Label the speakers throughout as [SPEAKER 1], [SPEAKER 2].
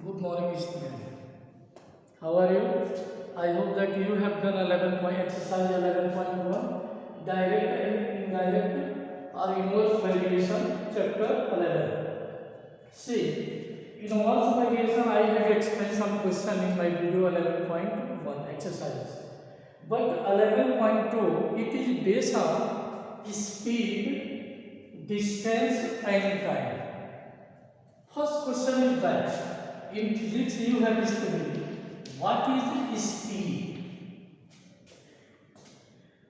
[SPEAKER 1] Good morning, student. How are you? I hope that you have done 11 point exercise 11.1 direct and indirect or inverse variation chapter 11. See, in inverse variation I have explained some question in my video 11.1 exercise. But 11.2 it is based on speed, distance and time. First question is that in physics you have studied what is speed?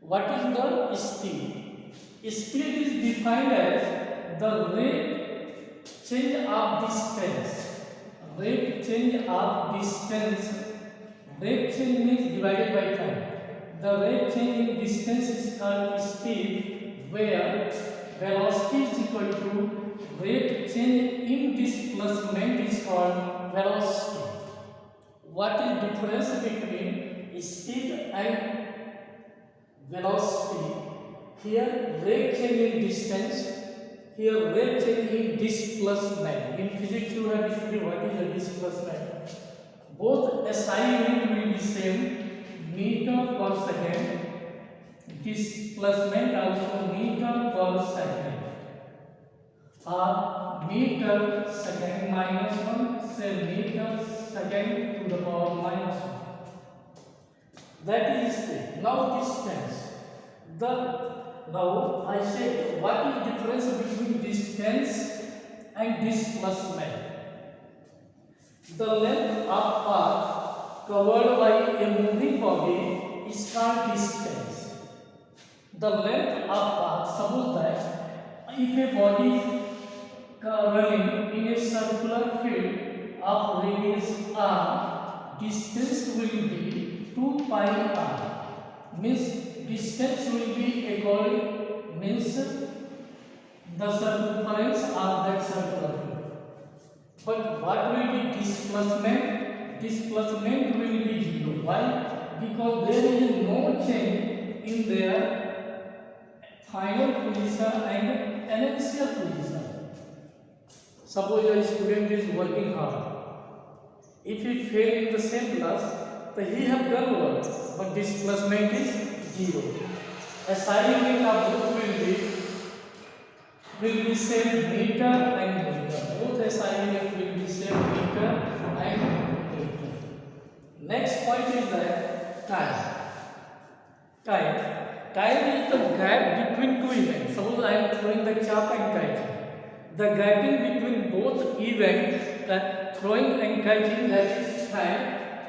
[SPEAKER 1] What is the speed? Speed is defined as the rate change of distance. Rate change of distance. Rate change means divided by time. The rate change in distance is called speed, where velocity is equal to rate change in displacement is called velocity. What is difference between speed and velocity? Here rate change in distance, here rate change in displacement. In physics you have studied what is a displacement. Both SI unit will be same, meter per second. Displacement also meter per second. Meter second minus 1, say meter second to the power minus 1. That is speed. Now distance. Now I said what is difference between distance and displacement? The length of path covered by a moving body is called distance. The length of path, suppose that if a body is running in a circular field of radius r, distance will be 2 pi r. Means distance will be according means the circumference of that circular field. But what will be displacement? Displacement will be 0. Why? Because there is no change in their final position and initial position. Suppose a student is working hard. If he fail in the same class, then he have done work, but displacement is 0. SI unit of both will be same meter and meter. Both SI unit will be same meter and meter. Next point is that time. Time is the gap between two events. Suppose I am throwing the chalk and catching. The gapping between both events, throwing and catching, that is time.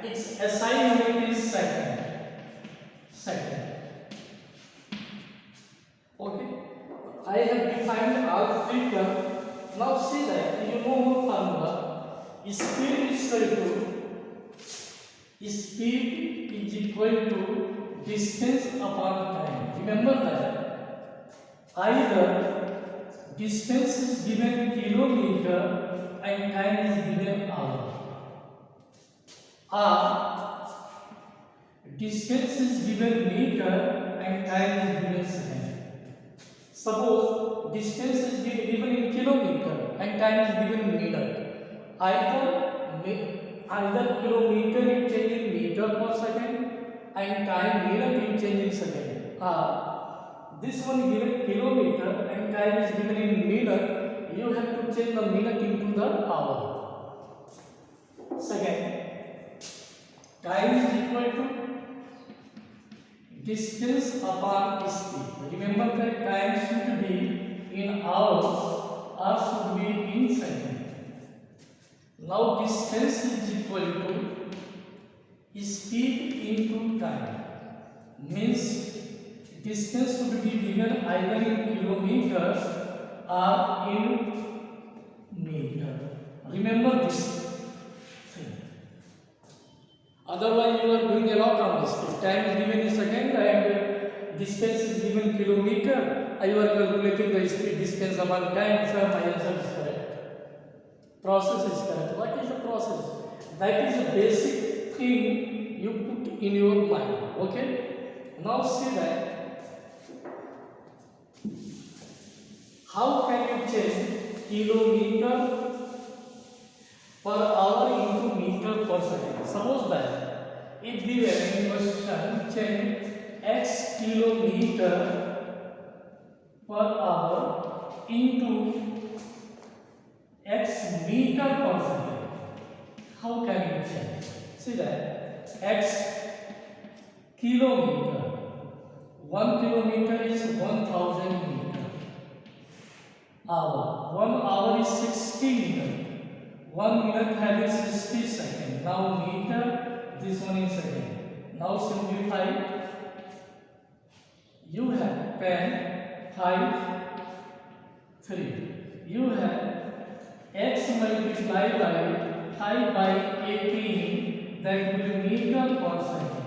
[SPEAKER 1] Its SI unit is second. Okay. I have defined all three terms. Now see that you know one formula. Speed is equal to distance upon time. Remember that. Either distance is given kilometer and time is given hour. Or distance is given meter and time is given second. Suppose distance is given in kilometer and time is given in meter. Either kilometer is changed in meter per second and time minute is changed in second. This one given kilometer and time is given in minute, you have to change the minute into the hour. Second, time is equal to distance upon speed. Remember that time should be in hours or should be in seconds. Now distance is equal to speed into time. Means distance should be given either in kilometers or in meter. Remember this thing. Otherwise you are doing a lot on this. If time is given in second and distance is given kilometer, you are calculating the speed distance upon time, so my answer is correct. Process is correct. What is the process? That is a basic thing you put in your mind. Okay? Now see that. How can you change kilometer per hour into Suppose that if given in question change x kilometer per hour into x meter per second, how can you change? See that x kilometer, 1 kilometer is 1000 meter. Hour, 1 hour is 60 meter. 1 minute having 60 seconds. Now meter, this one is second. Now simplify. You have 10, 5, 3. You have x multiplied by 5 by 18, that will be meter per second.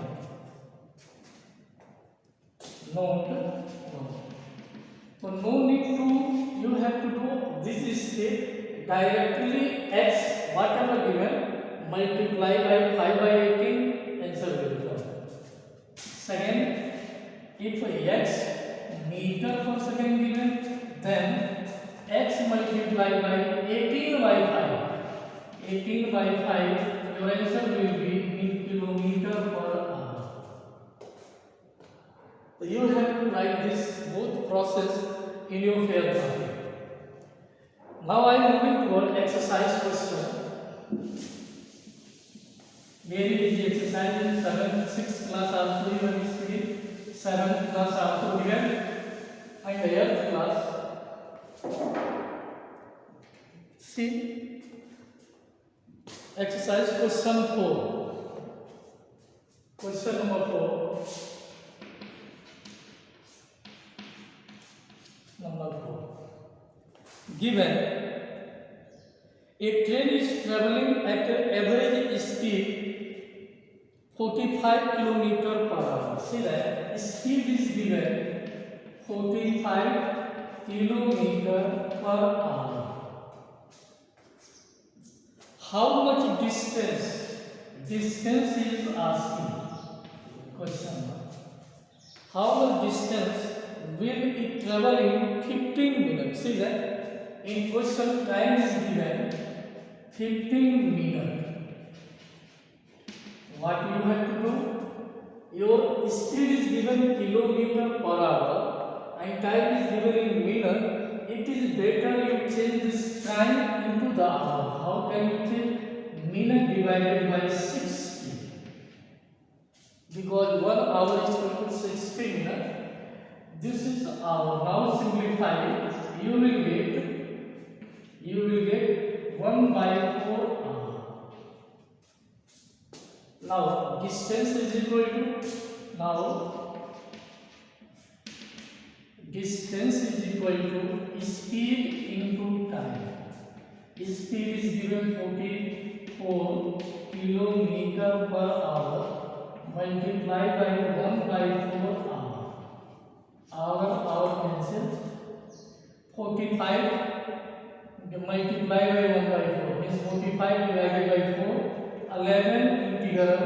[SPEAKER 1] Note. So no need to, you have to do this step directly x whatever given multiply by 5 by 18, answer will come. Second, if x meter per second given, then x multiplied by 18 by 5. 18 by 5, your answer will be in kilometer per hour. So you have to write this both process in your fair copy. Now I am moving toward exercise question. Very easy exercise in 7th, 6th class also you have studied, 7th class also given, and 8th class. See, exercise question 4. Question number 4. Number 4. Given a train is traveling at an average speed 45 km per hour. See that speed is given 45 km per hour. How much distance? Distance is asking. Question mark. How much distance will it travel in 15 minutes? See that in question time is given 15 minutes. What you have to do? Your speed is given kilometer per hour and time is given in minute. It is better you change this time into the hour. How can you change? Minute divided by 60. Because 1 hour is equal to 60 minutes. This is hour. Now simplify it. You will get 1 by 4 hour. Now distance is equal to, distance is equal to speed into time. Speed is given 44 kilometer per hour multiplied by 1 by 4 hour. Hour cancels. 45 multiplied by 1 by 4 means 45 divided by 4. 11 integral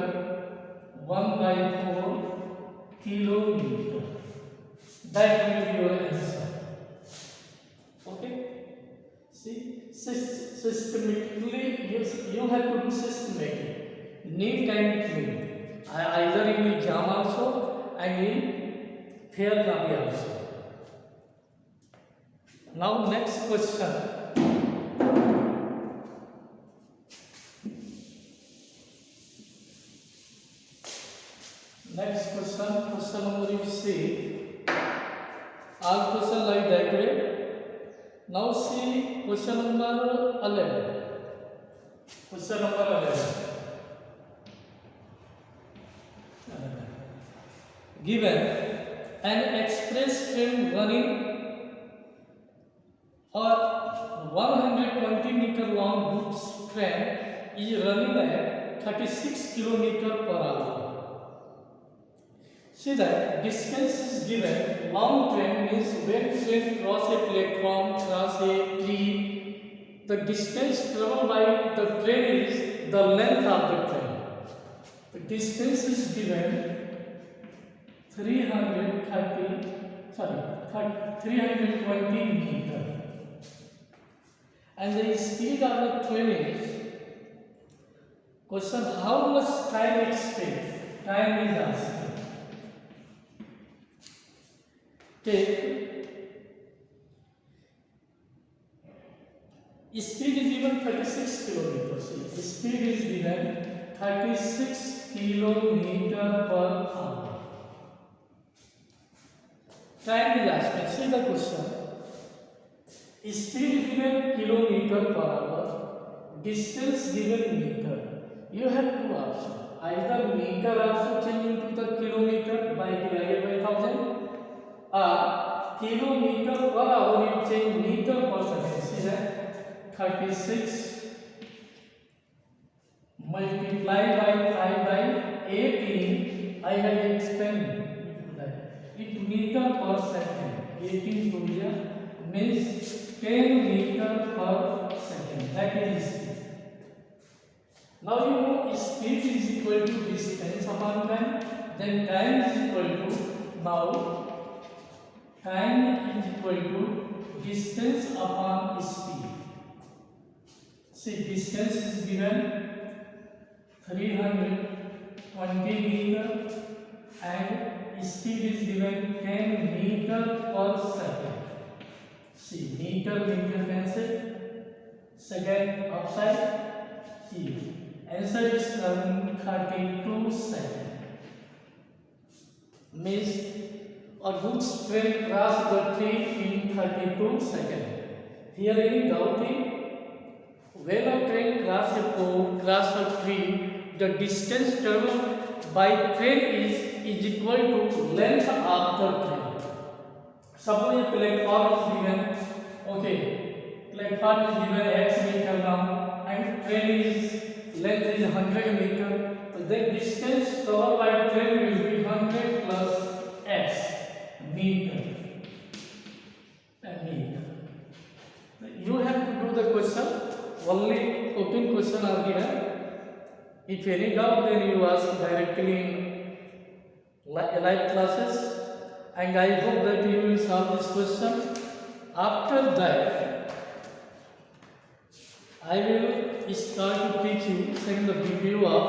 [SPEAKER 1] 1 by 4 kilometer. That will be your answer. Okay. See, systematically you have to do systematically, neat and clean. Either in exam also and in fair copy also. Now next question. Next question, question number you see. All question like that way. Now see question number 11. Question number 11. Given an express train running or 120 meter long goods train is running at 36 km per hour. See that distance is given. Long train means when train cross a platform, cross a tree, the distance traveled by the train is the length of the train. The distance is given 320 meter, and the speed of the train is Question: how much time it takes? Time is asked. Take speed is given 36 kilometers. Speed is given 36 kilometer per hour. Time is asked. See the question. Speed is given kilometer per hour. Distance given meter. You have two options. Either meter also change into the kilometer by divided by 1000, or kilometer per hour you change meter per second. See that 36 multiplied by 5 by 18. I have explained that it meter per second. 18 to here means 10 meter per second. That is speed. Now you know speed is equal to distance upon time. Then time is equal to, now time is equal to distance upon speed. See, distance is given 320 meter and speed is given 10 meter per second. See, meter cancel. Second upside. See, answer is coming 32 seconds. Means a goods train crossed the tree in 32 seconds. Here any doubting? When a train crosses a tree, the distance traveled by train is equal to length of the train. Suppose a platform is given, okay, platform is given x meter now, and train is length is 100 meter. So the distance covered by train will be 100 plus x meter. You have to do the question. Only 14 questions are given. If any doubt, then you ask directly in live classes, and I hope that you will solve this question. After that, I will start to teach you, send the video of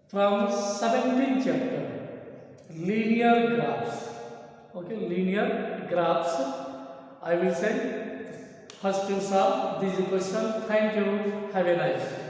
[SPEAKER 1] from 17th chapter, linear graphs. Okay, linear graphs. I will send. First you solve this question. Thank you. Have a nice day.